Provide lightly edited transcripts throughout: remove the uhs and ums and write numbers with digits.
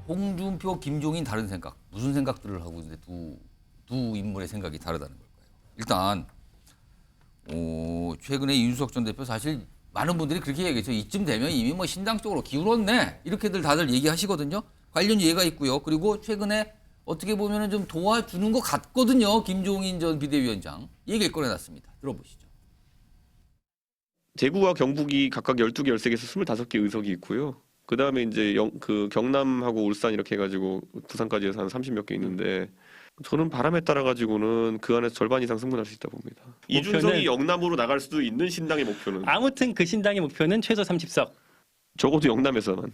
홍준표, 김종인 다른 생각. 무슨 생각들을 하고 있는데 두 인물의 생각이 다르다는 걸까요? 일단 최근에 이준석 전 대표 사실 많은 분들이 그렇게 얘기했죠. 이쯤 되면 이미 뭐 신당 쪽으로 기울었네. 이렇게들 다들 얘기하시거든요. 관련 예가 있고요. 그리고 최근에 어떻게 보면은 좀 도와주는 것 같거든요. 김종인 전 비대위원장. 얘기를 꺼내놨습니다. 들어보시죠. 대구와 경북이 각각 12개, 13개에서 25개 의석이 있고요. 그다음에 이제 그 경남하고 울산 이렇게 해가지고 부산까지 해서 한 30몇 개 있는데 저는 바람에 따라 가지고는 그 안에서 절반 이상 승분할 수 있다 봅니다. 이준석이 영남으로 나갈 수도 있는 신당의 목표는 아무튼 그 신당의 목표는 최소 30석. 적어도 영남에서만.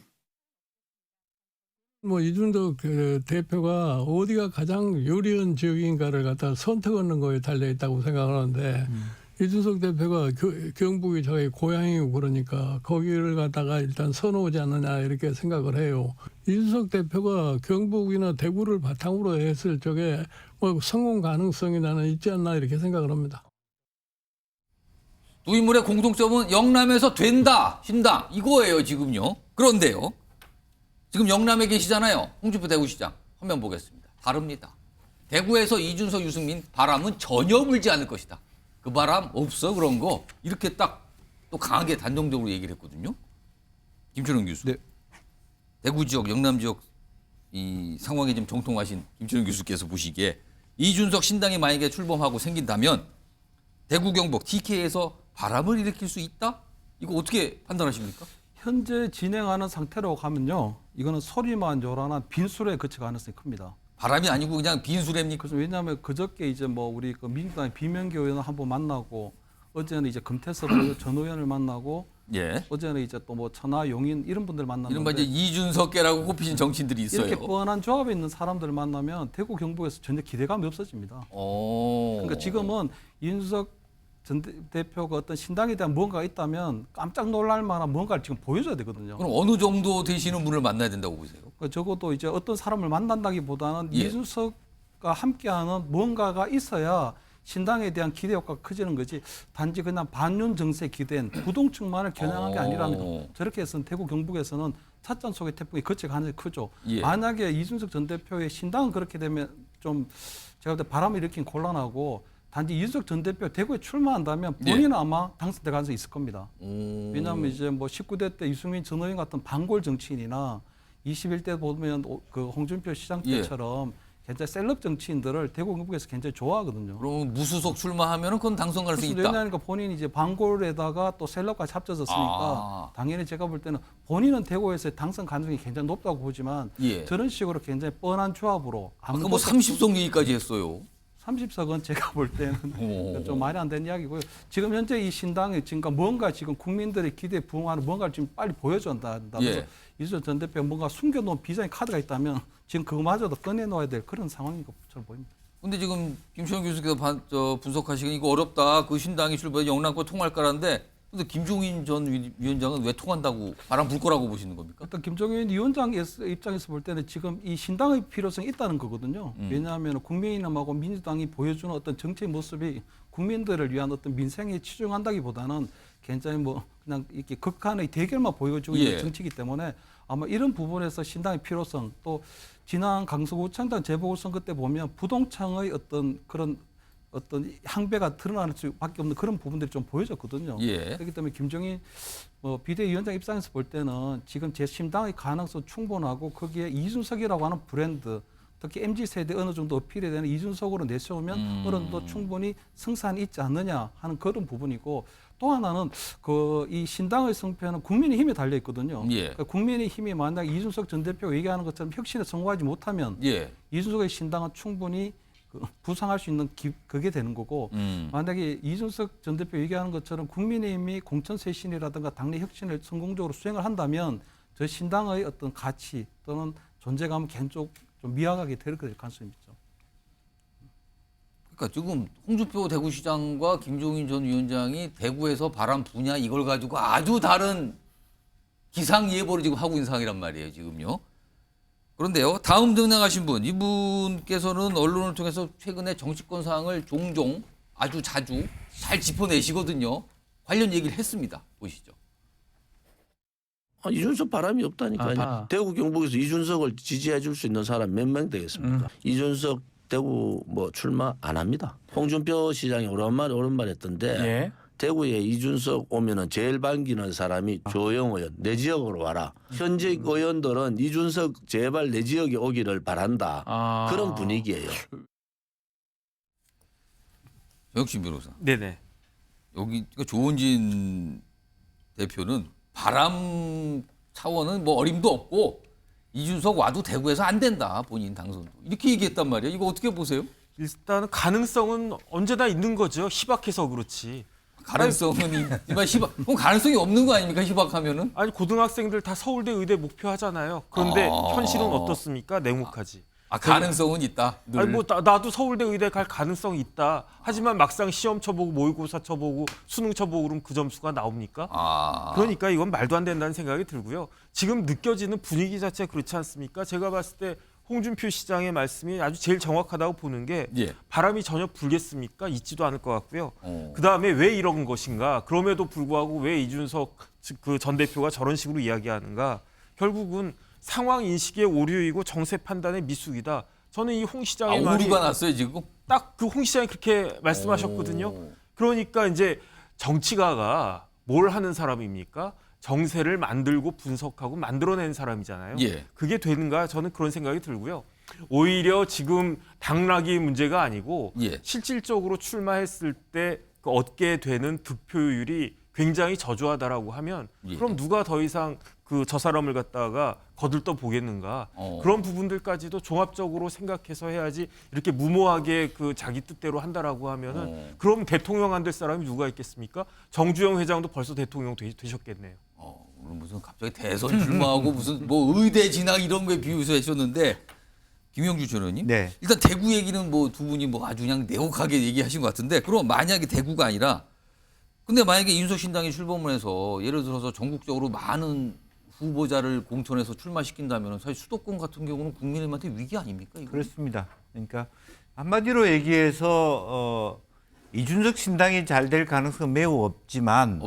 뭐 이준석 대표가 어디가 가장 유리한 지역인가를 갖다 선택하는 거에 달려 있다고 생각하는데 이준석 대표가 경북이 자기 고향이고 그러니까 거기를 갖다가 일단 선호하지 않느냐 이렇게 생각을 해요. 이준석 대표가 경북이나 대구를 바탕으로 했을 적에 뭐 성공 가능성이 나는 있지 않나 이렇게 생각을 합니다. 두 인물의 공통점은 영남에서 된다. 신당. 이거예요 지금요. 그런데요. 지금 영남에 계시잖아요. 홍준표 대구시장. 화면 보겠습니다. 다릅니다. 대구에서 이준석, 유승민 바람은 전혀 불지 않을 것이다. 그 바람 없어 그런 거. 이렇게 딱 또 강하게 단정적으로 얘기를 했거든요. 김철웅 교수. 네. 대구 지역, 영남 지역 이 상황에 좀 정통하신 김철웅 교수께서 보시기에 이준석 신당이 만약에 출범하고 생긴다면 대구, 경북, TK에서 바람을 일으킬 수 있다? 이거 어떻게 판단하십니까? 현재 진행하는 상태로 가면요, 이거는 소리만 요란한 빈수레에 그칠 가능성이 큽니다. 바람이 아니고 그냥 빈수레입니까? 그래서 왜냐하면 그저께 이제 뭐 우리 그 민주당의 비명계 의원을 한번 만나고 어제는 이제 금태섭 전 의원을 만나고 예. 어제는 이제 또 뭐 천하 용인 이런 분들 만났는데 이른바 이제 이준석계라고 꼽히신 정치인들이 있어요. 이렇게 뻔한 조합에 있는 사람들을 만나면 대구 경북에서 전혀 기대감이 없어집니다. 그러니까 지금은 이준석 전 대표가 어떤 신당에 대한 뭔가가 있다면 깜짝 놀랄 만한 뭔가를 지금 보여줘야 되거든요. 그럼 어느 정도 되시는 분을 만나야 된다고 보세요? 그러니까 적어도 이제 어떤 사람을 만난다기보다는 예. 이준석과 함께하는 뭔가가 있어야 신당에 대한 기대 효과가 커지는 거지. 단지 그냥 반윤 정세에 기댄 부동층만을 겨냥한 게 아니라는 거. 저렇게 해서는 대구 경북에서는 찻잔 속의 태풍이 그칠 가능성이 크죠. 예. 만약에 이준석 전 대표의 신당은 그렇게 되면 좀 제가 볼 때 바람을 일으킨 곤란하고 단지 이준석 전 대표 대구에 출마한다면 본인은 아마 당선될 가능성이 있을 겁니다. 왜냐하면 이제 뭐 19대 때 유승민 전 의원 같은 반골 정치인이나 21대 보면 그 홍준표 시장 때처럼 굉장히 셀럽 정치인들을 대구 경북에서 굉장히 좋아하거든요. 그럼 무수속 출마하면 그건 당선 가능성이 있다. 왜냐하니까 본인이 이제 반골에다가 또 셀럽까지 합쳐졌으니까 당연히 제가 볼 때는 본인은 대구에서의 당선 가능성이 굉장히 높다고 보지만 저런 식으로 굉장히 뻔한 조합으로 아까 뭐 30석 얘기까지 했어요. 30석은 제가 볼 때는 좀 말이 안 되는 이야기고요. 지금 현재 이 신당이 지금 뭔가 지금 국민들의 기대에 부응하는 뭔가를 지금 빨리 보여줘야 한다. 그래서 이준석 전 대표 뭔가 숨겨놓은 비장의 카드가 있다면 지금 그거마저도 꺼내놓아야 될 그런 상황인 것처럼 보입니다. 근데 지금 김철웅 교수께서 분석하시기에 이거 어렵다. 그 신당이 출범해 영남권 통할까라는데 근데 김종인 전 위원장은 왜 통한다고 바람 불 거라고 보시는 겁니까? 일단 김종인 위원장 입장에서 볼 때는 지금 이 신당의 필요성이 있다는 거거든요. 왜냐하면 국민의힘하고 민주당이 보여주는 어떤 정치 모습이 국민들을 위한 어떤 민생에 치중한다기보다는 굉장히 뭐 그냥 이렇게 극한의 대결만 보여주고 있는 정치이기 때문에 아마 이런 부분에서 신당의 필요성 또 지난 강서구청장 재보궐선거 때 보면 부동층의 어떤 그런 어떤 향배가 드러날 수밖에 없는 그런 부분들이 좀 보여졌거든요. 그렇기 때문에 김종인 비대위원장 입장에서 볼 때는 지금 제 신당의 가능성 충분하고 거기에 이준석이라고 하는 브랜드 특히 MZ세대 어느 정도 어필이 되는 이준석으로 내세우면 어느 정도 충분히 승산이 있지 않느냐 하는 그런 부분이고 또 하나는 이 신당의 성패는 국민의힘에 달려 있거든요. 그러니까 국민의힘이 만약 이준석 전 대표가 얘기하는 것처럼 혁신에 성공하지 못하면 이준석의 신당은 충분히 부상할 수 있는 그게 되는 거고 만약에 이준석 전 대표 얘기하는 것처럼 국민의힘이 공천쇄신이라든가 당내 혁신을 성공적으로 수행을 한다면 저 신당의 어떤 가치 또는 존재감은 계속 좀 미약하게 될 가능성이 있죠. 그러니까 지금 홍준표 대구시장과 김종인 전 위원장이 대구에서 바람 부냐 이걸 가지고 아주 다른 기상예보를 지금 하고 있는 상황이란 말이에요. 지금요. 그런데요. 다음 등장하신 분. 이분께서는 언론을 통해서 최근에 정치권 상황을 종종 아주 자주 잘 짚어내시거든요. 관련 얘기를 했습니다. 보시죠. 이준석 바람이 없다니까요. 아하. 대구 경북에서 이준석을 지지해 줄 수 있는 사람 몇 명 되겠습니까? 이준석 대구 뭐 출마 안 합니다. 홍준표 시장이 오랜만에 했던데 예. 대구에 이준석 오면은 제일 반기는 사람이 조영 의원 내 지역으로 와라. 현직 의원들은 이준석 제발 내 지역에 오기를 바란다. 아. 그런 분위기예요. 역시 변호사. 네네. 여기 조은진 대표는 바람 차원은 뭐 어림도 없고 이준석 와도 대구에서 안 된다. 본인 당선도. 이렇게 얘기했단 말이에요. 이거 어떻게 보세요? 일단 가능성은 언제나 있는 거죠. 희박해서 그렇지. 가능성은 이만 희박. 그럼 가능성이 없는 거 아닙니까? 희박하면은? 아니 고등학생들 다 서울대 의대 목표하잖아요. 그런데 아. 현실은 어떻습니까? 냉혹하지. 가능성은 있다. 늘. 아니 뭐 나도 서울대 의대 갈 가능성이 있다. 하지만 막상 시험 쳐보고 모의고사 쳐보고 수능 쳐보고 그럼 그 점수가 나옵니까? 그러니까 이건 말도 안 된다는 생각이 들고요. 지금 느껴지는 분위기 자체가 그렇지 않습니까? 제가 봤을 때 홍준표 시장의 말씀이 아주 제일 정확하다고 보는 게 예. 바람이 전혀 불겠습니까? 있지도 않을 것 같고요. 어. 그다음에 왜 이런 것인가? 그럼에도 불구하고 왜 이준석 그 전 대표가 저런 식으로 이야기하는가? 결국은 상황 인식의 오류이고 정세 판단의 미숙이다. 저는 이 홍 시장의 말이 오류가 났어요 지금? 딱 그 홍 시장이 그렇게 말씀하셨거든요. 오. 그러니까 이제 정치가가 뭘 하는 사람입니까? 정세를 만들고 분석하고 만들어낸 사람이잖아요. 예. 그게 되는가? 저는 그런 생각이 들고요. 오히려 지금 당락이 문제가 아니고 예. 실질적으로 출마했을 때 그 얻게 되는 득표율이 굉장히 저조하다라고 하면 예. 그럼 누가 더 이상 그 저 사람을 갖다가 거들떠 보겠는가? 그런 부분들까지도 종합적으로 생각해서 해야지 이렇게 무모하게 그 자기 뜻대로 한다라고 하면은 그럼 대통령 안 될 사람이 누가 있겠습니까? 정주영 회장도 벌써 대통령 되셨겠네요. 오늘 무슨 갑자기 대선 출마하고 무슨 뭐 의대 진학 이런 거에 비유해서 하셨는데 김영주 전원님, 네. 일단 대구 얘기는 뭐 두 분이 뭐 아주 그냥 내혹하게 얘기하신 것 같은데 그럼 만약에 대구가 아니라 근데 만약에 인소 신당이 출범을 해서 예를 들어서 전국적으로 많은 후보자를 공천해서 출마시킨다면 사실 수도권 같은 경우는 국민들한테 위기 아닙니까? 이거? 그렇습니다. 그러니까 한마디로 얘기해서 이준석 신당이 잘 될 가능성은 매우 없지만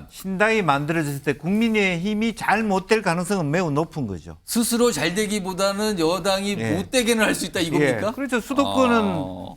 신당이 만들어졌을 때 국민의힘이 잘 못 될 가능성은 매우 높은 거죠. 스스로 잘 되기보다는 여당이 예. 못 되게는 할 수 있다 이겁니까? 예, 그렇죠. 수도권은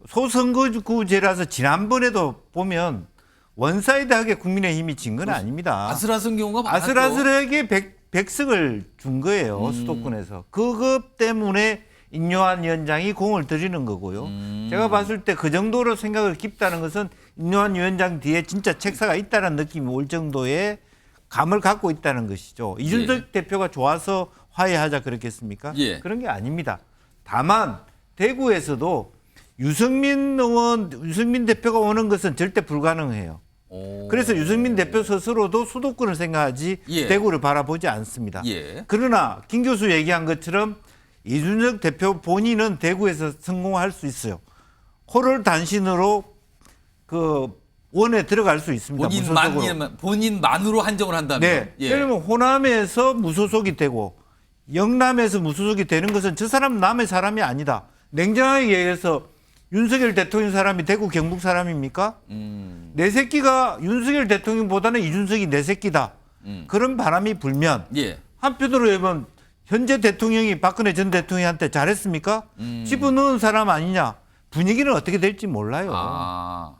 소선거구제라서 지난번에도 보면 원사이드하게 국민의힘이 진 건 아닙니다. 아슬아슬한 경우가 많았죠. 아슬아슬하게 100석을 준 거예요. 수도권에서. 그것 때문에 인요한 위원장이 공을 들이는 거고요. 제가 봤을 때 그 정도로 생각을 깊다는 것은 인요한 위원장 뒤에 진짜 책사가 있다는 느낌이 올 정도의 감을 갖고 있다는 것이죠. 이준석 대표가 좋아서 화해하자 그랬겠습니까? 예. 그런 게 아닙니다. 다만 대구에서도 유승민 대표가 오는 것은 절대 불가능해요. 그래서 유승민 대표 스스로도 수도권을 생각하지 예. 대구를 바라보지 않습니다. 예. 그러나 김 교수 얘기한 것처럼 이준석 대표 본인은 대구에서 성공할 수 있어요. 호를 단신으로 그 원에 들어갈 수 있습니다. 무소속으로. 본인만으로 한정을 한다면. 네. 그러면 호남에서 무소속이 되고 영남에서 무소속이 되는 것은 저 사람은 남의 사람이 아니다. 냉정하게 얘기해서 윤석열 대통령 사람이 대구 경북 사람입니까? 내 새끼가 윤석열 대통령보다는 이준석이 내 새끼다. 그런 바람이 불면 예. 한편으로 보면 현재 대통령이 박근혜 전 대통령한테 잘했습니까? 집어넣은 사람 아니냐. 분위기는 어떻게 될지 몰라요.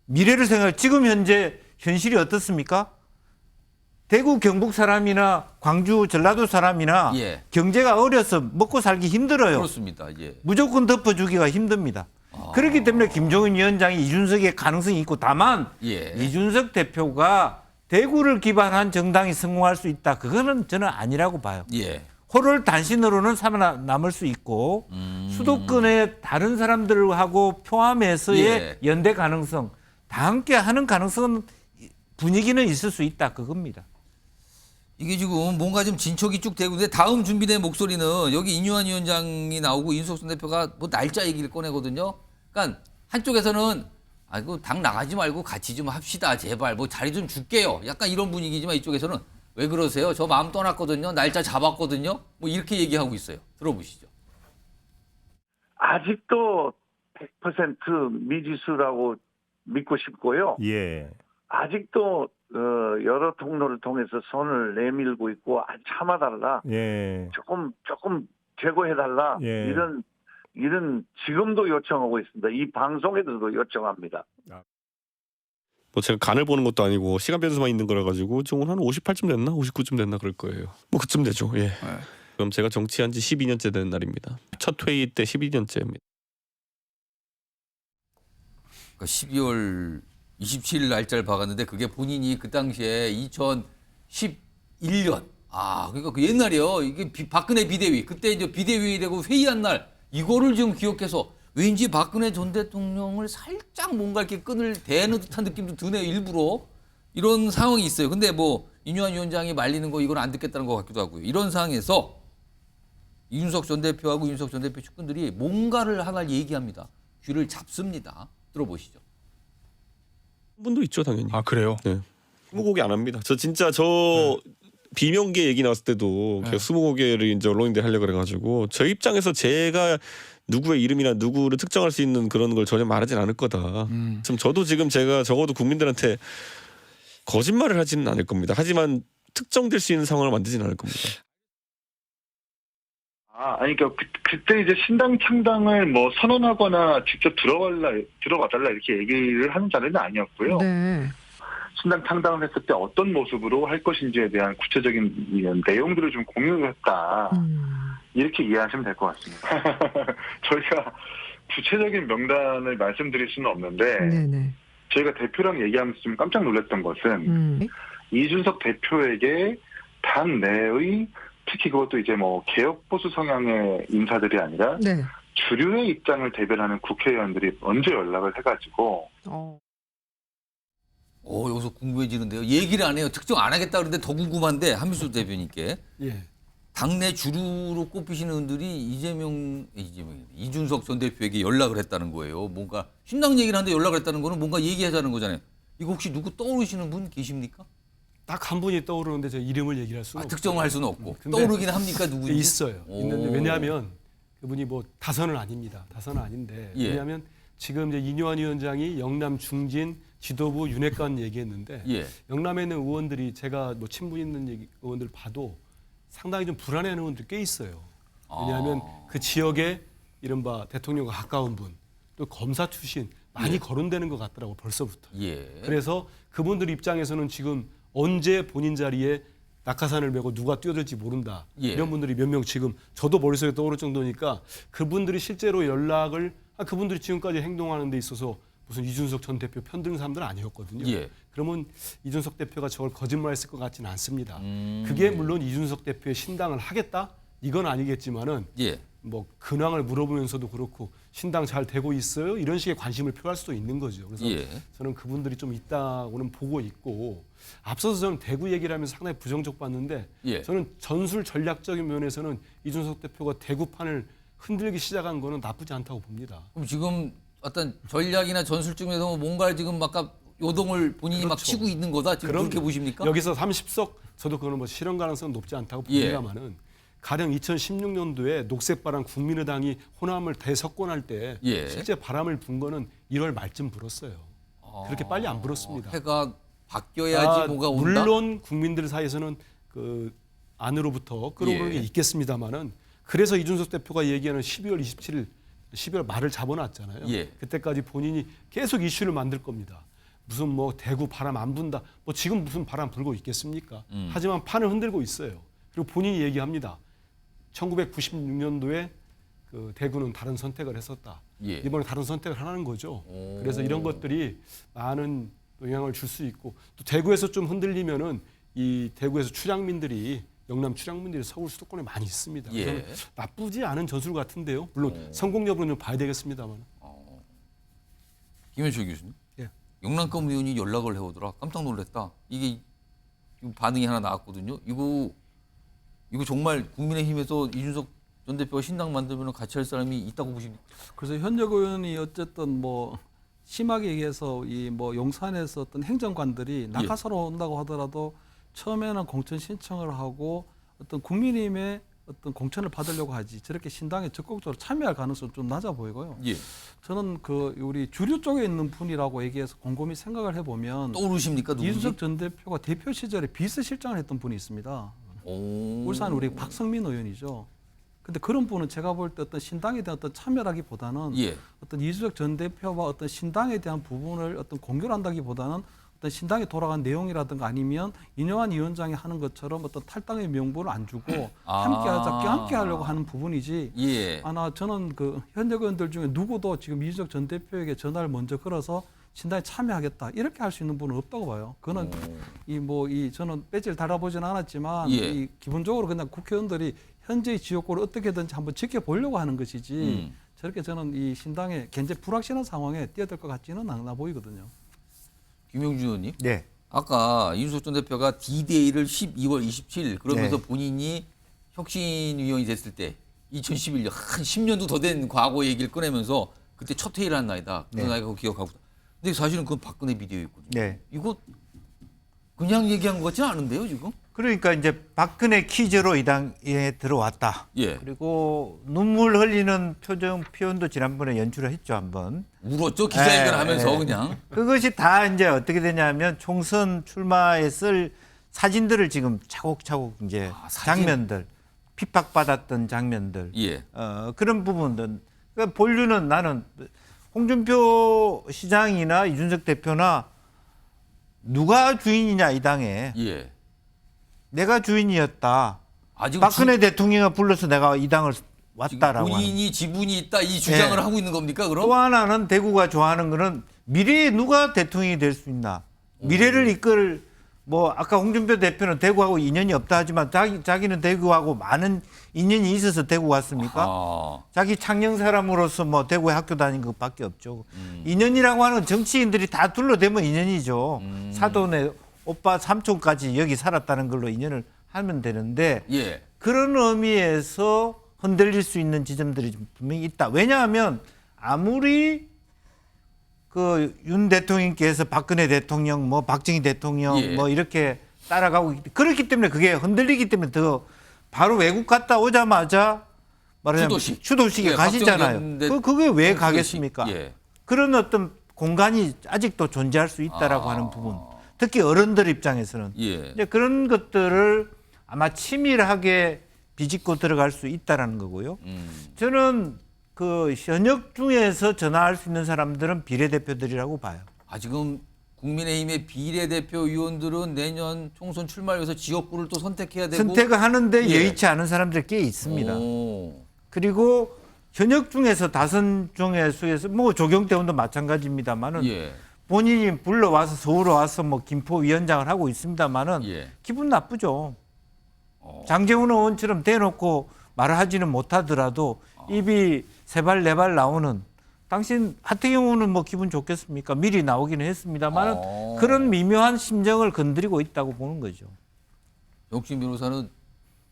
미래를 생각해 지금 현재 현실이 어떻습니까? 대구 경북 사람이나 광주 전라도 사람이나 예. 경제가 어려서 먹고 살기 힘들어요. 그렇습니다. 예. 무조건 덮어주기가 힘듭니다. 그렇기 때문에 김종인 위원장이 이준석의 가능성이 있고 다만 예. 이준석 대표가 대구를 기반한 정당이 성공할 수 있다. 그거는 저는 아니라고 봐요. 예. 호를 단신으로는 살아남을 수 있고 수도권의 다른 사람들하고 포함해서의 예. 연대 가능성 다 함께 하는 가능성은 분위기는 있을 수 있다. 그겁니다. 이게 지금 뭔가 좀 진척이 쭉 되고 있는데 다음 준비된 목소리는 여기 인유한 위원장이 나오고 이준석 대표가 뭐 날짜 얘기를 꺼내거든요. 그러니까 한쪽에서는 아이고 당 나가지 말고 같이 좀 합시다. 제발 뭐 자리 좀 줄게요. 약간 이런 분위기지만 이쪽에서는 왜 그러세요? 저 마음 떠났거든요. 날짜 잡았거든요. 뭐 이렇게 얘기하고 있어요. 들어보시죠. 아직도 100% 미지수라고 믿고 싶고요. 예. 아직도 여러 통로를 통해서 손을 내밀고 있고 참아달라. 예. 조금 제고해달라. 예. 이런 지금도 요청하고 있습니다. 이 방송에서도 요청합니다. 뭐 제가 간을 보는 것도 아니고 시간 변수만 있는 거라 가지고 좀 한 58쯤 됐나 59쯤 됐나 그럴 거예요. 뭐 그쯤 되죠. 예. 그럼 제가 정치한 지 12년째 되는 날입니다. 첫 회의 때 12년째입니다. 그러니까 12월 27일 날짜를 박았는데 그게 본인이 그 당시에 2011년 그러니까 그 옛날이요. 이게 박근혜 비대위 그때 이제 비대위 되고 회의한 날 이거를 지금 기억해서 왠지 박근혜 전 대통령을 살짝 뭔가 이렇게 끈을 대는 듯한 느낌도 드네요. 일부러 이런 상황이 있어요. 근데 뭐 인유한 위원장이 말리는 거 이건 안 듣겠다는 것 같기도 하고요. 이런 상황에서 이준석 전 대표하고 이준석 전 대표 측근들이 뭔가를 하나 얘기합니다. 귀를 잡습니다. 들어보시죠. 한 분도 있죠 당연히. 아 그래요? 네. 스무고개 안 합니다. 저 진짜 비명계 얘기 나왔을 때도 계속 스무고개를 이제 언론인들 하려고 그래가지고 저 입장에서 제가 누구의 이름이나 누구를 특정할 수 있는 그런 걸 전혀 말하진 않을 거다. 지금 저도 지금 제가 적어도 국민들한테 거짓말을 하지는 않을 겁니다. 하지만 특정될 수 있는 상황을 만들지는 않을 겁니다. 아니, 그러니까 그때 이제 신당 창당을 뭐 선언하거나 직접 들어와달라 이렇게 얘기를 하는 자리는 아니었고요. 네. 신당 창당을 했을 때 어떤 모습으로 할 것인지에 대한 구체적인 내용들을 좀 공유했다. 이렇게 이해하시면 될 것 같습니다. 저희가 구체적인 명단을 말씀드릴 수는 없는데 네네. 저희가 대표랑 얘기하면서 좀 깜짝 놀랐던 것은 이준석 대표에게 당 내의 특히 그것도 이제 뭐 개혁 보수 성향의 인사들이 아니라 네. 주류의 입장을 대변하는 국회의원들이 먼저 연락을 해가지고 여기서 궁금해지는데요. 얘기를 안 해요. 특정 안 하겠다 그러는데 더 궁금한데 한미수 대표님께 예. 당내 주류로 꼽히시는 분들이 이준석 전 대표에게 연락을 했다는 거예요. 뭔가 신당 얘기를 하는데 연락을 했다는 거는 뭔가 얘기하자는 거잖아요. 이거 혹시 누구 떠오르시는 분 계십니까? 딱 한 분이 떠오르는데 제 이름을 얘기할 수는 없어요. 특정을 할 수는 없고 근데 떠오르긴 합니까 누구인지? 있어요. 있는데 왜냐하면 그분이 뭐 다선은 아닙니다. 다선은 아닌데 예. 왜냐하면 지금 이제 인유한 위원장이 영남 중진 지도부 윤핵관 얘기했는데 예. 영남에 있는 의원들이 제가 뭐 친분 있는 의원들 봐도 상당히 좀 불안해하는 의원들이 꽤 있어요. 왜냐하면 그 지역에 이른바 대통령과 가까운 분, 또 검사 출신 많이 거론되는 것 같더라고 벌써부터. 예. 그래서 그분들 입장에서는 지금 언제 본인 자리에 낙하산을 메고 누가 뛰어들지 모른다. 예. 이런 분들이 몇 명 지금 저도 머릿속에 떠오를 정도니까 그분들이 실제로 연락을 그분들이 지금까지 행동하는 데 있어서 무슨 이준석 전 대표 편드는 사람들은 아니었거든요. 예. 그러면 이준석 대표가 저걸 거짓말했을 것 같지는 않습니다. 그게 물론 이준석 대표의 신당을 하겠다? 이건 아니겠지만은 예. 뭐 근황을 물어보면서도 그렇고 신당 잘 되고 있어요? 이런 식의 관심을 표할 수도 있는 거죠. 그래서 예. 저는 그분들이 좀 있다고는 보고 있고 앞서서 저는 대구 얘기를 하면서 상당히 부정적 봤는데 예. 저는 전술 전략적인 면에서는 이준석 대표가 대구판을 흔들기 시작한 거는 나쁘지 않다고 봅니다. 그럼 지금 어떤 전략이나 전술 중에서 뭔가 지금 아까 요동을 본인이 막 그렇죠. 치고 있는 거다 지금 그렇게 보십니까? 여기서 30석 저도 그거는 뭐 실현 가능성은 높지 않다고 예. 봅니다만은 가령 2016년도에 녹색바람 국민의당이 호남을 대석권할 때 예. 실제 바람을 분 거는 1월 말쯤 불었어요. 그렇게 빨리 안 불었습니다. 해가 바뀌어야지 뭐가 온다. 물론 국민들 사이에서는 그 안으로부터 끌어오르는 예. 게 있겠습니다만은 그래서 이준석 대표가 얘기하는 12월 27일 12월 말을 잡아놨잖아요. 예. 그때까지 본인이 계속 이슈를 만들 겁니다. 무슨 뭐 대구 바람 안 분다. 뭐 지금 무슨 바람 불고 있겠습니까? 하지만 판을 흔들고 있어요. 그리고 본인이 얘기합니다. 1996년도에 그 대구는 다른 선택을 했었다. 예. 이번에 다른 선택을 하라는 거죠. 그래서 이런 것들이 많은 영향을 줄 수 있고 또 대구에서 좀 흔들리면은 이 대구에서 출향민들이 영남 출향민들이 서울 수도권에 많이 있습니다. 예. 그래서 나쁘지 않은 전술 같은데요. 물론 성공 여부는 좀 봐야 되겠습니다만. 김현철 교수님. 예. 영남권 의원이 연락을 해오더라. 깜짝 놀랐다. 이게 반응이 하나 나왔거든요. 이거 정말 국민의힘에서 이준석 전 대표가 신당 만들면 같이 할 사람이 있다고 보십니까? 그래서 현역 의원이 어쨌든 뭐 심하게 얘기해서 이 뭐 용산에서 어떤 행정관들이 낙하사로 온다고 하더라도 처음에는 공천 신청을 하고 어떤 국민의힘의 어떤 공천을 받으려고 하지 저렇게 신당에 적극적으로 참여할 가능성은 좀 낮아 보이고요. 예. 저는 그 우리 주류 쪽에 있는 분이라고 얘기해서 곰곰이 생각을 해보면 떠오르십니까 누군지? 이준석 전 대표가 대표 시절에 비서실장을 했던 분이 있습니다. 오. 울산 우리 박성민 의원이죠. 근데 그런 분은 제가 볼 때 어떤 신당에 대한 어떤 참여라기보다는 예. 어떤 이준석 전 대표와 어떤 신당에 대한 부분을 어떤 공유를 한다기보다는 어떤 신당에 돌아간 내용이라든가 아니면 인요한 위원장이 하는 것처럼 어떤 탈당의 명분을 안 주고 함께 하려고 하는 부분이지. 예. 아나 저는 그 현역 의원들 중에 누구도 지금 이준석 전 대표에게 전화를 먼저 걸어서 신당에 참여하겠다 이렇게 할 수 있는 분은 없다고 봐요. 그거는 저는 배지를 달아보지는 않았지만 예. 이 기본적으로 그냥 국회의원들이 현재의 지역구를 어떻게든지 한번 지켜보려고 하는 것이지 저렇게 저는 이 신당에 굉장히 불확실한 상황에 뛰어들 것 같지는 않아 보이거든요. 김영준 의원님. 네. 아까 이준석 전 대표가 D-Day를 12월 27일 그러면서 네. 본인이 혁신위원이 됐을 때 2011년 한 10년도 더 된 과거 얘기를 꺼내면서 그때 첫 회의를 한 날이다. 그 네. 나이가 그거 기억하고. 근데 사실은 그건 박근혜 비디오였거든요. 네. 이거 그냥 얘기한 것 같지는 않은데요, 지금? 그러니까 이제 박근혜 퀴즈로 이 당에 들어왔다. 예. 그리고 눈물 흘리는 표현도 지난번에 연출을 했죠, 한번. 울었죠, 기자회견 예, 하면서 예. 그냥. 그것이 다 이제 어떻게 되냐면 총선 출마에 쓸 사진들을 지금 차곡차곡 이제 사진? 장면들, 핍박받았던 장면들, 예. 그런 부분들. 그러니까 본류는 나는 홍준표 시장이나 이준석 대표나 누가 주인이냐 이 당에. 예. 내가 주인이었다. 아직 박근혜 대통령이 불러서 내가 이 당을 왔다라고 하는. 본인이 지분이 있다 이 주장을 예. 하고 있는 겁니까, 그럼? 또 하나는 대구가 좋아하는 거는 미래에 누가 대통령이 될 수 있나. 미래를 이끌 뭐 아까 홍준표 대표는 대구하고 인연이 없다 하지만 자기는 대구하고 많은 인연이 있어서 대구 왔습니까? 아. 자기 창녕 사람으로서 뭐 대구에 학교 다닌 것밖에 없죠. 인연이라고 하는 건 정치인들이 다 둘러대면 인연이죠. 사돈의 오빠 삼촌까지 여기 살았다는 걸로 인연을 하면 되는데 예. 그런 의미에서 흔들릴 수 있는 지점들이 좀 분명히 있다. 왜냐하면 아무리 그 윤 대통령께서 박근혜 대통령, 뭐 박정희 대통령 예. 뭐 이렇게 따라가고 그렇기 때문에 그게 흔들리기 때문에 더 바로 외국 갔다 오자마자 말하자면 추도식에 예, 가시잖아요. 박정희 그게 왜 추도식. 가겠습니까? 예. 그런 어떤 공간이 아직도 존재할 수 있다라고 하는 부분. 특히 어른들 입장에서는 예. 이제 그런 것들을 아마 치밀하게 비집고 들어갈 수 있다라는 거고요. 저는 그 현역 중에서 전화할 수 있는 사람들은 비례대표들이라고 봐요. 지금 국민의힘의 비례대표 의원들은 내년 총선 출마를 위해서 지역구를 또 선택해야 되고 선택을 하는데 예. 여의치 않은 사람들이 꽤 있습니다. 오. 그리고 현역 중에서 다선 중에 수에서 뭐 조경태 의원도 마찬가지입니다만은 예. 본인이 불러와서 서울에 와서 뭐 김포 위원장을 하고 있습니다만은 예. 기분 나쁘죠. 장제훈 의원처럼 대놓고 말을 하지는 못하더라도 입이 세 발 네 발 나오는 당신 하태경 의원은 뭐 기분 좋겠습니까? 미리 나오기는 했습니다만 그런 미묘한 심정을 건드리고 있다고 보는 거죠. 영신 변호사는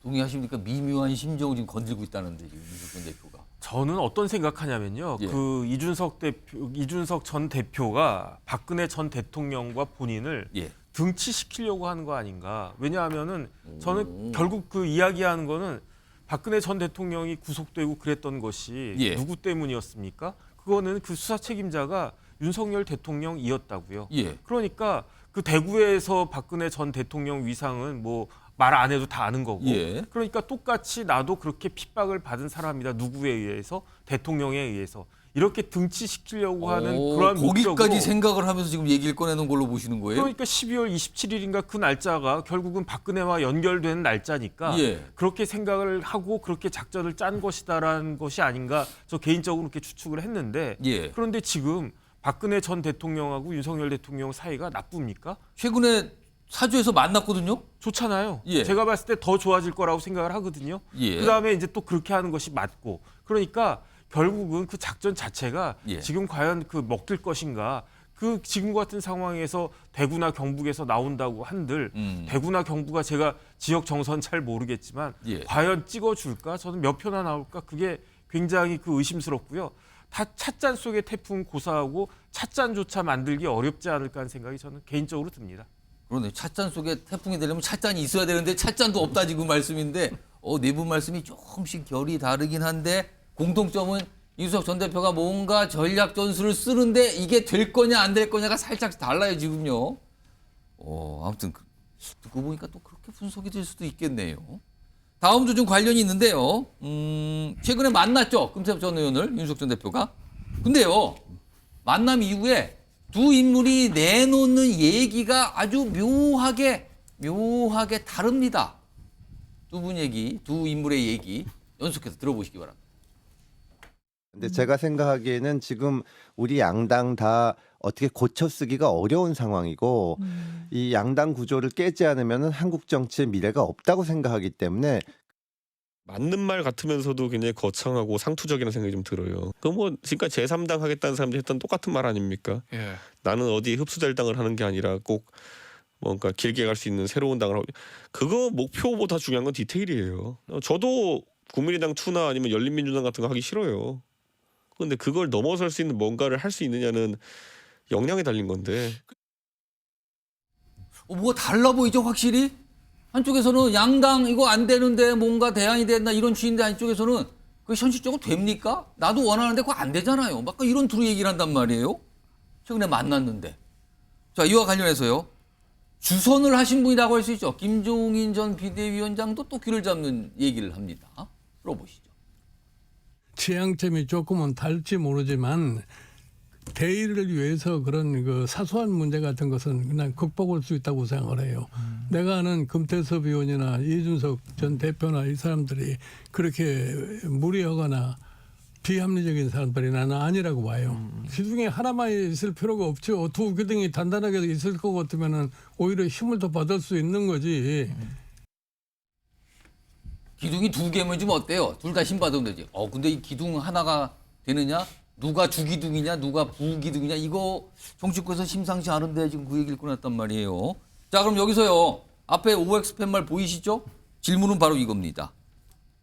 동의하십니까? 미묘한 심정을 지금 건들고 있다는데 지금 이준석 대표가. 저는 어떤 생각하냐면요. 예. 그 이준석 전 대표가 박근혜 전 대통령과 본인을 예. 등치시키려고 하는 거 아닌가. 왜냐하면은 저는 결국 그 이야기하는 거는 박근혜 전 대통령이 구속되고 그랬던 것이 예. 누구 때문이었습니까? 그거는 그 수사 책임자가 윤석열 대통령이었다고요. 예. 그러니까 그 대구에서 박근혜 전 대통령 위상은 뭐 말 안 해도 다 아는 거고. 예. 그러니까 똑같이 나도 그렇게 핍박을 받은 사람이다. 누구에 의해서? 대통령에 의해서. 이렇게 등치시키려고 하는 그런 거기까지 목적으로. 생각을 하면서 지금 얘기를 꺼내는 걸로 보시는 거예요? 그러니까 12월 27일인가 그 날짜가 결국은 박근혜와 연결되는 날짜니까 예. 그렇게 생각을 하고 그렇게 작전을 짠 것이다라는 것이 아닌가 저 개인적으로 그렇게 추측을 했는데 예. 그런데 지금 박근혜 전 대통령하고 윤석열 대통령 사이가 나쁩니까? 최근에 사주에서 만났거든요. 좋잖아요. 예. 제가 봤을 때 더 좋아질 거라고 생각을 하거든요. 예. 그다음에 이제 또 그렇게 하는 것이 맞고 그러니까 결국은 그 작전 자체가 예. 지금 과연 그 먹힐 것인가 그 지금 같은 상황에서 대구나 경북에서 나온다고 한들 대구나 경북가 제가 지역 정선 잘 모르겠지만 예. 과연 찍어줄까 저는 몇 표나 나올까 그게 굉장히 그 의심스럽고요. 다 찻잔 속의 태풍 고사하고 찻잔조차 만들기 어렵지 않을까 하는 생각이 저는 개인적으로 듭니다. 그러네. 찻잔 속에 태풍이 되려면 찻잔이 있어야 되는데 찻잔도 없다 지금 말씀인데 내부 말씀이 조금씩 결이 다르긴 한데 공통점은 이준석 전 대표가 뭔가 전략 전술을 쓰는데 이게 될 거냐 안 될 거냐가 살짝 달라요 지금요. 아무튼 듣고 보니까 또 그렇게 분석이 될 수도 있겠네요. 다음도 좀 관련이 있는데요. 최근에 만났죠. 금태섭 전 의원을 이준석 전 대표가. 근데요. 만남 이후에 두 인물이 내놓는 얘기가 아주 묘하게 다릅니다. 두 분 얘기, 두 인물의 얘기 연속해서 들어보시기 바랍니다. 근데 제가 생각하기에는 지금 우리 양당 다 어떻게 고쳐 쓰기가 어려운 상황이고 이 양당 구조를 깨지 않으면 한국 정치의 미래가 없다고 생각하기 때문에 맞는 말 같으면서도 굉장히 거창하고 상투적이라는 생각이 좀 들어요. 그 뭐 지금까지 제3당 하겠다는 사람들이 했던 똑같은 말 아닙니까? 예. 나는 어디에 흡수될 당을 하는 게 아니라 꼭 뭔가 길게 갈 수 있는 새로운 당을 하고 그거 목표보다 중요한 건 디테일이에요. 저도 국민의당 투나 아니면 열린민주당 같은 거 하기 싫어요. 근데 그걸 넘어설 수 있는 뭔가를 할 수 있느냐는 역량에 달린 건데. 뭐가 달라 보이죠 확실히? 한쪽에서는 양당 이거 안 되는데 뭔가 대안이 된다 이런 취인데 한쪽에서는 그게 현실적으로 됩니까? 나도 원하는데 그거 안 되잖아요. 막 이런 둘이 얘기를 한단 말이에요. 최근에 만났는데. 자, 이와 관련해서요. 주선을 하신 분이라고 할 수 있죠. 김종인 전 비대위원장도 또 귀를 잡는 얘기를 합니다. 들어보시죠. 취향점이 조금은 다를지 모르지만 대의를 위해서 그런 그 사소한 문제 같은 것은 그냥 극복할 수 있다고 생각을 해요. 내가 아는 금태섭 의원이나 이준석 전 대표나 이 사람들이 그렇게 무리하거나 비합리적인 사람들이 나는 아니라고 봐요. 기둥이 하나만 있을 필요가 없죠. 두 기둥이 단단하게 있을 것 같으면 오히려 힘을 더 받을 수 있는 거지. 기둥이 두 개면 좀 어때요? 둘 다 힘 받으면 되지. 근데 이 기둥 하나가 되느냐? 누가 주기둥이냐? 누가 부기둥이냐? 이거 정치권에서 심상치 않은데 지금 그 얘기를 꺼냈단 말이에요. 자, 그럼 여기서요. 앞에 OX 팻말 보이시죠? 질문은 바로 이겁니다.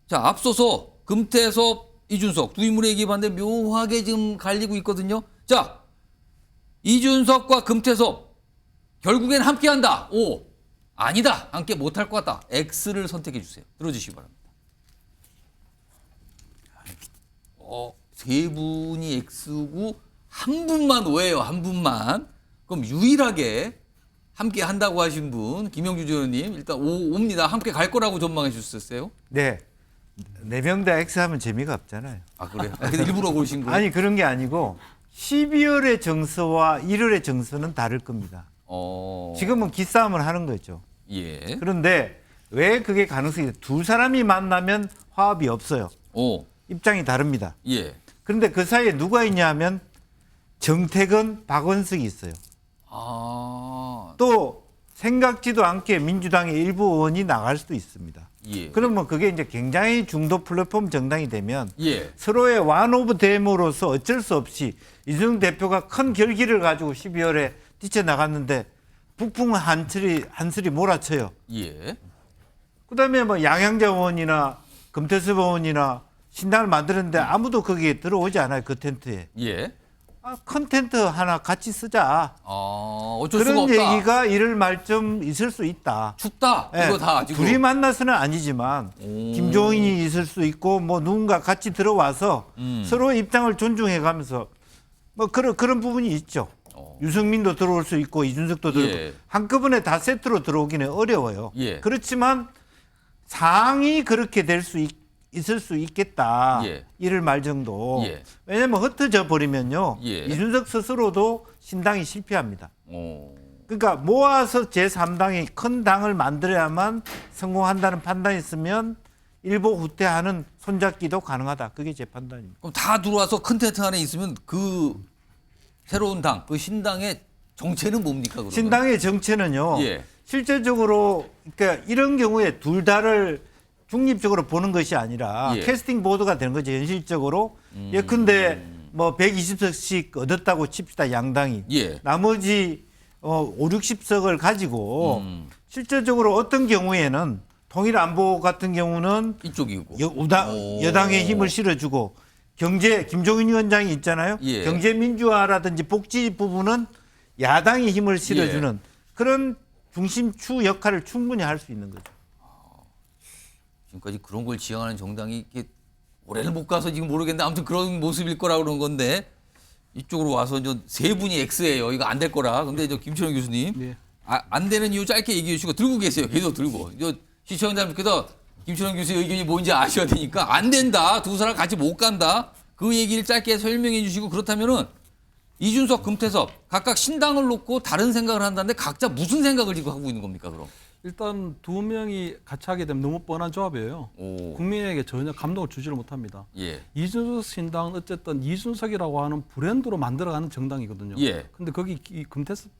자, 앞서서 금태섭, 이준석 두 인물의 얘기 봤는데 묘하게 지금 갈리고 있거든요. 자, 이준석과 금태섭 결국엔 함께한다. O. 아니다. 함께 못할 것 같다. X를 선택해 주세요. 들어주시기 바랍니다. 세 분이 X고 한 분만 O예요. 한 분만. 그럼 유일하게 함께 한다고 하신 분 김영주 의원님 일단 O입니다. 함께 갈 거라고 전망해 주셨어요. 네. 4명 다 X 하면 재미가 없잖아요. 아, 그래요? 근데 일부러 고르신 거예요? 아니 그런 게 아니고 12월의 정서와 1월의 정서는 다를 겁니다. 지금은 기싸움을 하는 거죠. 예. 그런데 왜 그게 가능성이 두 사람이 만나면 화합이 없어요. 입장이 다릅니다. 예. 그런데 그 사이에 누가 있냐 하면 정택은 박원석이 있어요. 또 생각지도 않게 민주당의 일부 의원이 나갈 수도 있습니다. 예. 그러면 그게 이제 굉장히 중도 플랫폼 정당이 되면 예. 서로의 완 오브 댐으로서 어쩔 수 없이 이준석 대표가 큰 결기를 가지고 12월에 뛰쳐나갔는데 북풍 한슬이 몰아쳐요. 예. 그다음에 뭐 양양자 의원이나 금태섭 의원이나 신당을 만드는데 아무도 거기에 들어오지 않아요. 그 텐트에. 예. 컨텐트 하나 같이 쓰자. 어쩔 그런 수가 없다. 얘기가 이를 말좀 있을 수 있다. 춥다. 네, 이거 다 지금. 둘이 만나서는 아니지만 김종인이 있을 수 있고 뭐 누군가 같이 들어와서 서로의 입장을 존중해가면서 뭐 그런 부분이 있죠. 유승민도 들어올 수 있고 이준석도 들어오고 예. 한꺼번에 다 세트로 들어오기는 어려워요. 예. 그렇지만 상황이 그렇게 될 수 있을 수 있겠다. 예. 이를 말 정도. 예. 왜냐하면 흩어져 버리면요. 예. 이준석 스스로도 신당이 실패합니다. 그러니까 모아서 제3당이 큰 당을 만들어야만 성공한다는 판단이 있으면 일보 후퇴하는 손잡기도 가능하다. 그게 제 판단입니다. 그럼 다 들어와서 큰 텐트 안에 있으면 그 새로운 당, 그 신당의 정체는 뭡니까? 그러면? 신당의 정체는요. 예. 실제적으로 그러니까 이런 경우에 둘 다를 중립적으로 보는 것이 아니라 예. 캐스팅 보드가 되는 거죠. 현실적으로. 예컨대 뭐 120석씩 얻었다고 칩시다. 양당이. 예. 나머지 5, 60석을 가지고 실제적으로 어떤 경우에는 통일안보 같은 경우는 이쪽이고 여당의 힘을 실어주고 경제 김종인 위원장이 있잖아요. 예. 경제민주화라든지 복지 부분은 야당이 힘을 실어주는 그런 중심추 역할을 충분히 할 수 있는 거죠. 지금까지 그런 걸 지향하는 정당이 이게 올해는 못 가서 지금 모르겠는데 아무튼 그런 모습일 거라 그런 건데 이쪽으로 와서 이제 세 분이 X예요. 이거 안 될 거라. 근데 저 김철원 교수님 네. 안 되는 이유 짧게 얘기해 주시고 들고 계세요. 계속 들고. 시청자님께서 김철원 교수의 의견이 뭔지 아셔야 되니까 안 된다. 두 사람 같이 못 간다. 그 얘기를 짧게 설명해 주시고 그렇다면은 이준석, 금태섭 각각 신당을 놓고 다른 생각을 한다는데 각자 무슨 생각을 지금 하고 있는 겁니까 그럼? 일단 두 명이 같이 하게 되면 너무 뻔한 조합이에요. 오. 국민에게 전혀 감동을 주지를 못합니다. 예. 이준석 신당은 어쨌든 이준석이라고 하는 브랜드로 만들어가는 정당이거든요. 예. 근데 거기 이 금태섭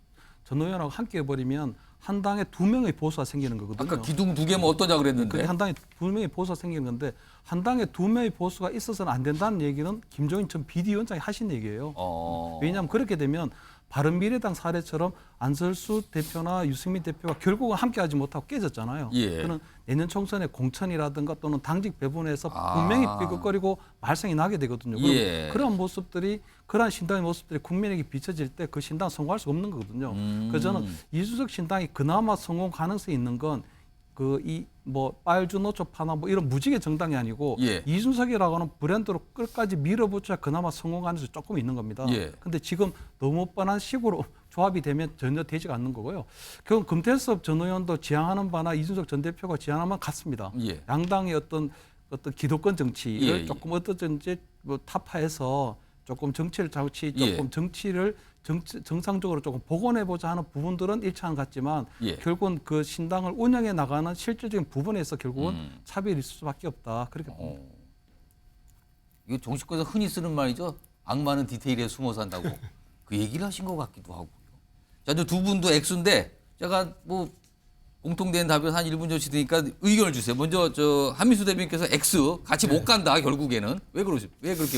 전 의원하고 함께 해버리면 한 당에 두 명의 보수가 생기는 거거든요. 아까 기둥 두 개면 어떠냐 그랬는데. 그게 한 당에 두 명의 보수가 생기는 건데 한 당에 두 명의 보수가 있어서는 안 된다는 얘기는 김종인 전 비대위원장이 하신 얘기예요. 왜냐하면 그렇게 되면 바른미래당 사례처럼 안철수 대표나 유승민 대표가 결국은 함께하지 못하고 깨졌잖아요. 예. 그는 내년 총선에 공천이라든가 또는 당직 배분에서 분명히 삐걱거리고 말썽이 나게 되거든요. 그럼 예. 그런 모습들이 그러한 신당의 모습들이 국민에게 비춰질 때 그 신당 성공할 수가 없는 거거든요. 그래서 저는 이준석 신당이 그나마 성공 가능성이 있는 건 그 이 뭐 빨주노초파나 뭐 이런 무지개 정당이 아니고 예. 이준석이라고 하는 브랜드로 끝까지 밀어붙여야 그나마 성공 가능성이 조금 있는 겁니다. 예. 근데 지금 너무 뻔한 식으로 조합이 되면 전혀 되지가 않는 거고요. 결국 금태섭 전 의원도 지향하는 바나 이준석 전 대표가 지향하는 바는 같습니다. 예. 양당의 어떤 기득권 정치를 예. 조금 어떠든지 뭐 타파해서 조금 정치를 조금 예. 정치를 정상적으로 조금 복원해보자 하는 부분들은 일치하는 것 같지만 예. 결국은 그 신당을 운영해 나가는 실질적인 부분에서 결국은 차별이 있을 수밖에 없다. 그렇게 봅니다. 이거 정치권에서 흔히 쓰는 말이죠. 악마는 디테일에 숨어 산다고. 그 얘기를 하신 것 같기도 하고요. 자, 이제 두 분도 X인데 제가 뭐 공통된 답을 한 1분 전치 되니까 의견을 주세요. 먼저 저 한민수 대변인께서 X 같이 못 간다 결국에는 왜 그렇게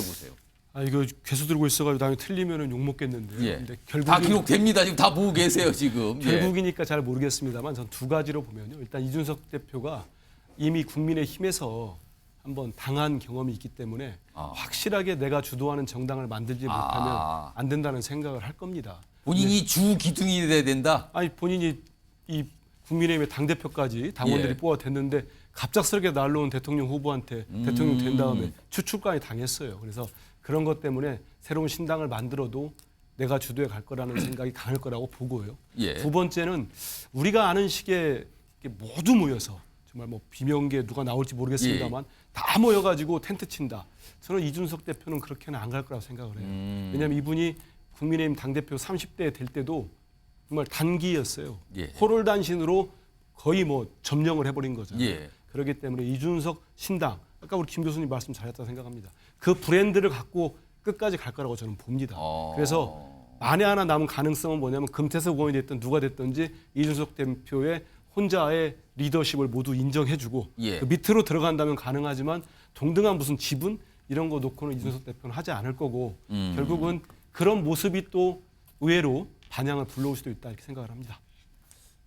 보세요? 아 이거 괴수 들고 있어가지고 다음에 틀리면은 욕 먹겠는데요. 예. 근데 다 기록됩니다. 지금 다 보고 계세요 지금. 예. 결국이니까 잘 모르겠습니다만 전 두 가지로 보면요. 일단 이준석 대표가 이미 국민의힘에서 한번 당한 경험이 있기 때문에 확실하게 내가 주도하는 정당을 만들지 못하면 안 된다는 생각을 할 겁니다. 본인이 주 기둥이 돼야 된다. 아니 본인이 이 국민의힘의 당 대표까지 당원들이 예. 뽑아댔는데 갑작스럽게 날라온 대통령 후보한테 대통령 된 다음에 추출까지 당했어요. 그래서 그런 것 때문에 새로운 신당을 만들어도 내가 주도해 갈 거라는 생각이 강할 거라고 보고요. 예. 두 번째는 우리가 아는 식의 모두 모여서 정말 뭐 비명계 누가 나올지 모르겠습니다만 다 모여가지고 텐트 친다. 저는 이준석 대표는 그렇게는 안 갈 거라고 생각을 해요. 왜냐하면 이분이 국민의힘 당대표 30대 될 때도 정말 단기였어요. 예. 호롤단신으로 거의 뭐 점령을 해버린 거잖아요. 예. 그렇기 때문에 이준석 신당, 아까 우리 김 교수님 말씀 잘했다고 생각합니다. 그 브랜드를 갖고 끝까지 갈 거라고 저는 봅니다. 그래서 만에 하나 남은 가능성은 뭐냐면 금태섭 의원이 됐든 누가 됐든지 이준석 대표의 혼자의 리더십을 모두 인정해주고 예. 그 밑으로 들어간다면 가능하지만 동등한 무슨 지분 이런 거 놓고는 이준석 대표는 하지 않을 거고 결국은 그런 모습이 또 의외로 반향을 불러올 수도 있다 이렇게 생각을 합니다.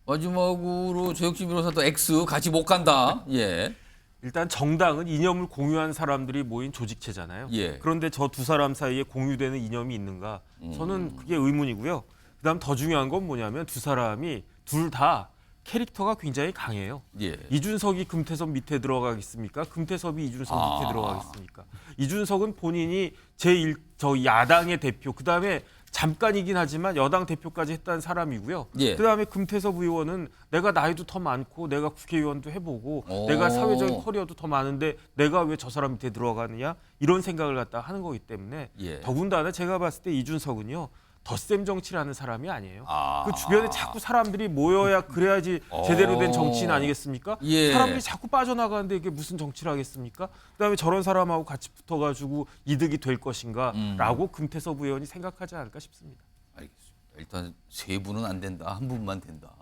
마지막으로 조혁진 변호사도 X 같이 못 간다. 예. 일단 정당은 이념을 공유한 사람들이 모인 조직체잖아요. 예. 그런데 저 두 사람 사이에 공유되는 이념이 있는가? 저는 그게 의문이고요. 그다음 더 중요한 건 뭐냐면 두 사람이 둘 다 캐릭터가 굉장히 강해요. 예. 이준석이 금태섭 밑에 들어가겠습니까? 금태섭이 이준석 밑에 들어가겠습니까? 이준석은 본인이 저 야당의 대표, 그다음에 잠깐이긴 하지만 여당 대표까지 했다는 사람이고요. 예. 그다음에 금태섭 의원은 내가 나이도 더 많고 내가 국회의원도 해보고 내가 사회적인 커리어도 더 많은데 내가 왜 저 사람 밑에 들어가느냐 이런 생각을 갖다 하는 거기 때문에 예. 더군다나 제가 봤을 때 이준석은요. 덧셈 정치라는 사람이 아니에요. 그 주변에 자꾸 사람들이 모여야 그래야지 제대로 된 정치인 아니겠습니까? 예. 사람들이 자꾸 빠져나가는데 이게 무슨 정치를 하겠습니까? 그다음에 저런 사람하고 같이 붙어가지고 이득이 될 것인가라고 금태섭 의원이 생각하지 않을까 싶습니다. 알겠습니다. 일단 세 분은 안 된다. 한 분만 된다.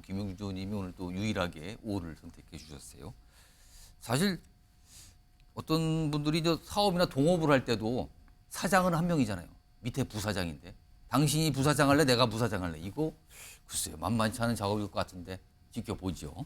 김영주 의원님이 오늘 또 유일하게 5를 선택해 주셨어요. 사실 어떤 분들이 저 사업이나 동업을 할 때도 사장은 한 명이잖아요. 밑에 부사장인데. 당신이 부사장 할래? 내가 부사장 할래? 이거 글쎄요. 만만치 않은 작업일 것 같은데 지켜보죠.